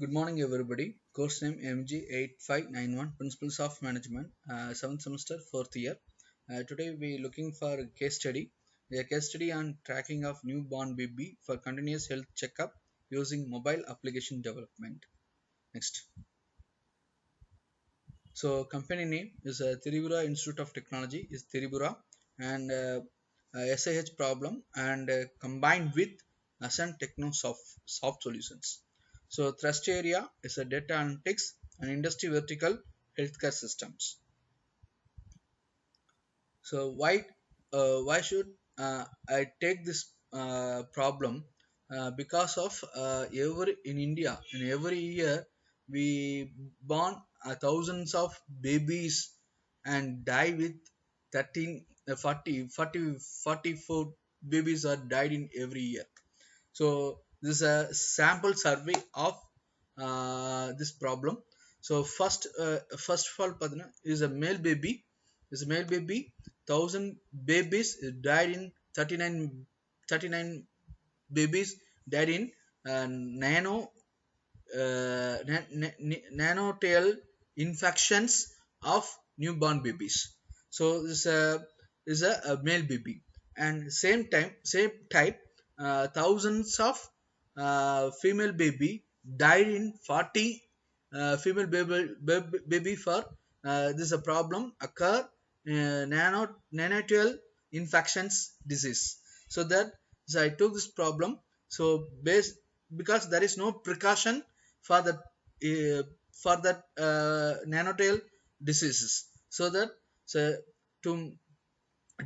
Good morning, everybody. Course name MG8591, Principles of Management, 7th semester, 4th year. Today we are looking for a case study. A case study on tracking of newborn baby for continuous health checkup using mobile application development. Next. So company name is Tribura Institute of Technology is Tribura and SIH problem and combined with Ascent Techno soft solutions. So thrust area is a data analytics and industry vertical healthcare systems. So why should I take this problem? Because of every in India in every year we born thousands of babies and die with 13 44 babies are died in every year. So this is a sample survey of this problem. So first of all is a male baby, thousand babies died in 39 babies died in nano nanotail infections of newborn babies. So this is a male baby, and same type thousands of female baby died in 40 female baby for this is a problem occur nanotail infections disease. So I took this problem. So based because there is no precaution for that nanotail diseases, so to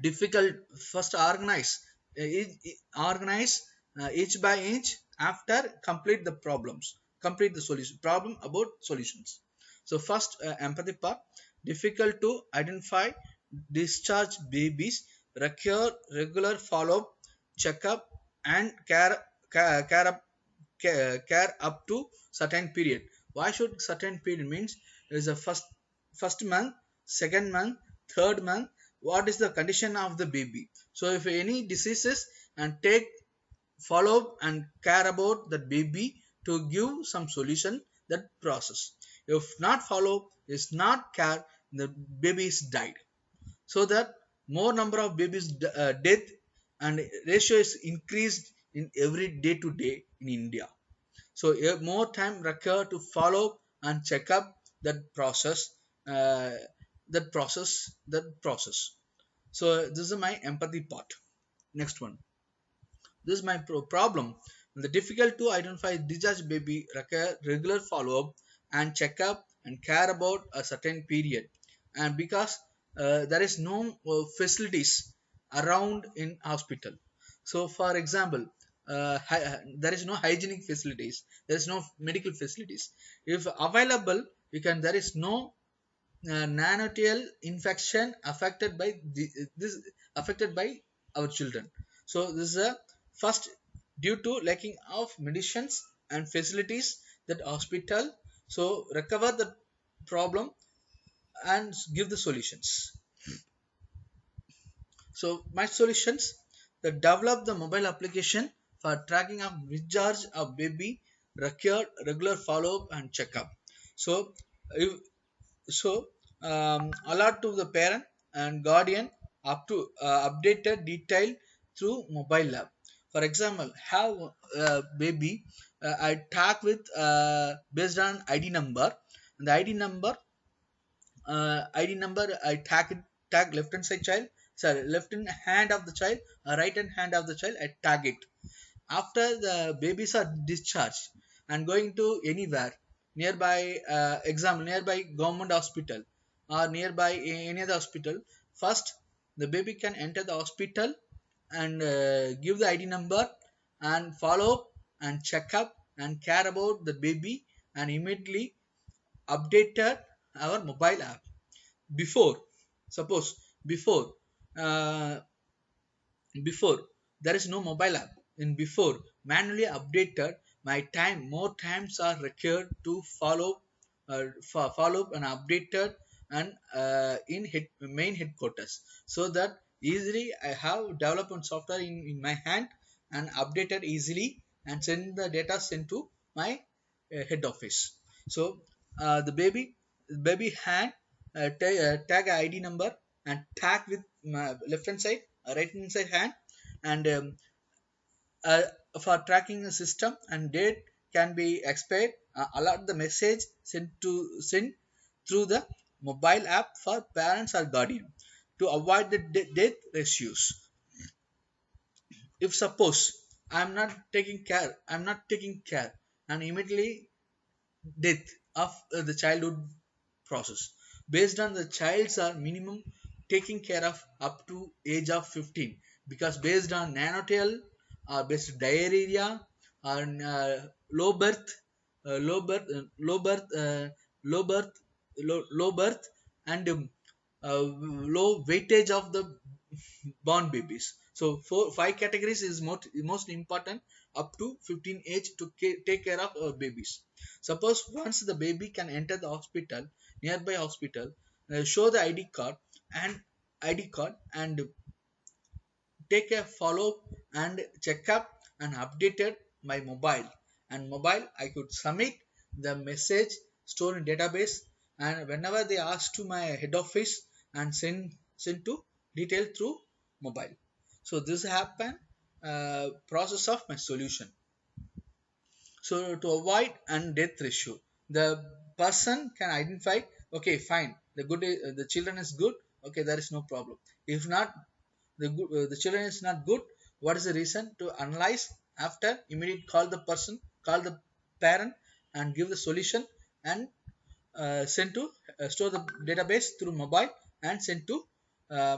difficult first organize inch by inch after complete the solution problem about solutions. So first empathy part, difficult to identify discharge babies, require regular follow-up checkup and care up to certain period. Why should certain period means is the first month, second month, third month, what is the condition of the baby. So if any diseases and take follow up and care about the baby to give some solution that process. If not follow is not care, the baby is died. So that more number of babies death and ratio is increased in every day to day in India. So more time required to follow and check up that process, uh, that process. So this is my empathy part. Next one, this is my problem. The difficult to identify discharged baby require regular follow-up and checkup and care about a certain period. And because there is no facilities around in hospital. So for example, there is no hygienic facilities. There is no medical facilities. If available, you can. There is no nanotail infection this affected by our children. So this is a first due to lacking of medicines and facilities that hospital. So recover the problem and give the solutions. So my solutions, that develop the mobile application for tracking of discharge of baby, require regular follow-up and checkup. So if so alert to the parent and guardian up to updated detail through mobile app. For example, have baby I tag with based on id number, and the id number I tag left hand side child, sorry, left hand of the child, right hand of the child, I tag it. After the babies are discharged and going to anywhere nearby, nearby government hospital or nearby any other hospital, first the baby can enter the hospital and give the id number and follow up and check up and care about the baby and immediately updated our mobile app. Before, suppose before uh, before there is no mobile app, in before manually updated, my time more times are required to follow up and updated and main headquarters. So that easily I have development software in my hand and updated easily and send the data sent to my head office. So the baby hand tag ID number and tag with my left hand side, right hand side hand, and uh, for tracking the system and date can be expired. Alert the message sent through the mobile app for parents or guardian to avoid the death ratios. If suppose I'm not taking care and immediately death of the childhood process based on the child's are minimum taking care of up to age of 15, because based on nanotail or based diarrhea or low birth low birth low birth low birth low birth and low weightage of the born babies. So four five categories is most important up to 15 age to take care of our babies. Suppose once the baby can enter the hospital, nearby hospital, show the ID card and take a follow and check up and updated my mobile I could submit the message stored in database, and whenever they ask to my head office and send to detail through mobile. So this happen process of my solution. So to avoid and death ratio, the person can identify, okay, fine, the children is good, okay, there is no problem. If not, the children is not good, what is the reason to analyze, after immediate call the parent and give the solution and send to store the database through mobile and send to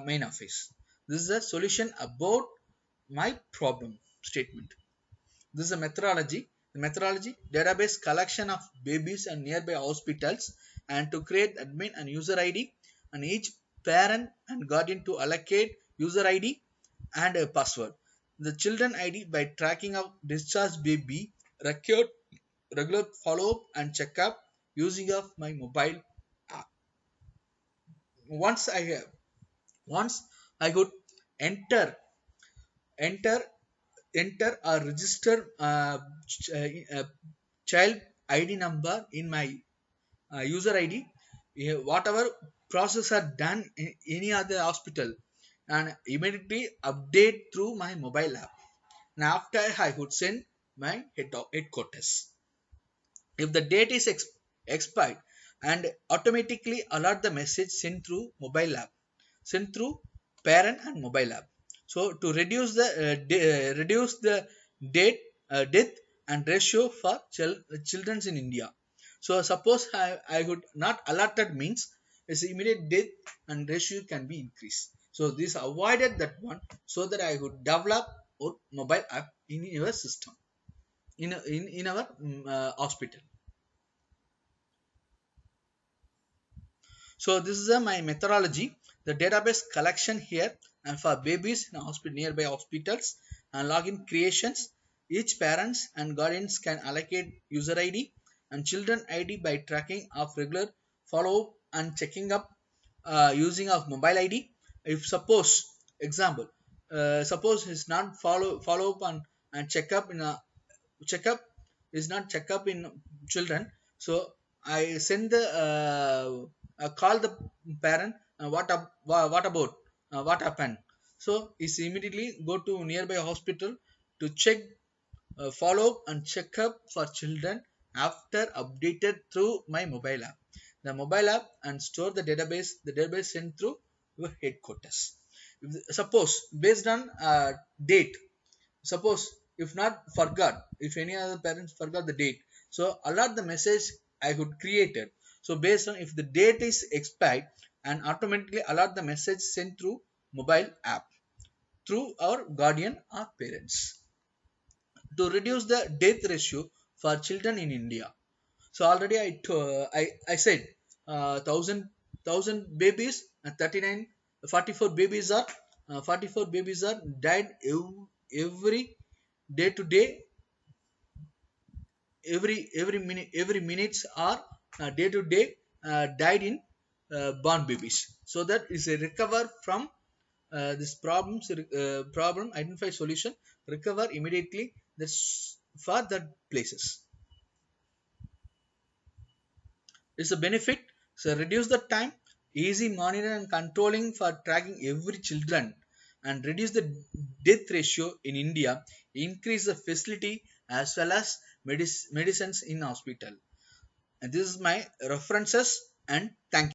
main office. This is a solution about my problem statement. This is a methodology. The methodology database collection of babies and nearby hospitals, and to create admin and user ID, and each parent and guardian to allocate user ID and a password. The children ID by tracking of discharged baby, record regular follow-up and checkup using of my mobile app. Once I have once I could enter enter enter or register child ID number in my user ID. Whatever process are done in any other hospital, and immediately update through my mobile app. And after I could send my headquarters. If the date is expired, and automatically alert the message sent through mobile app, sent through parent and mobile app. So to reduce the death and ratio for children in India. So suppose I would not alerted means its immediate death and ratio can be increased. So this avoided that one, so that I would develop a mobile app in your system, in our hospital. So this is my methodology. The database collection here, and for babies in hospital, nearby hospitals, and login creations. Each parents and guardians can allocate user ID and children ID by tracking of regular follow-up and checking up using of mobile ID. If suppose example, suppose it's not follow up and checkup in a checkup is not checkup in children. So I send the call the parent, what about what happened. So is immediately go to nearby hospital to check follow up and check up for children after updated through my mobile app, the mobile app, and store the database sent through your headquarters. Suppose based on date, suppose if not forgot, if any other parents forgot the date, so alert the message I could create it. So based on if the date is expired, and automatically alert the message sent through mobile app through our guardian or parents, to reduce the death ratio for children in India. So already I said thousand babies, 39 44 babies are 44 babies are died every day to day, every minutes are day to day died in born babies. So that is a recover from this problem, identify solution, recover immediately. That's for the places. It's a benefit. So reduce the time, easy monitoring and controlling for tracking every children, and reduce the death ratio in India, increase the facility as well as medicines in hospital. And this is my references, and thank you.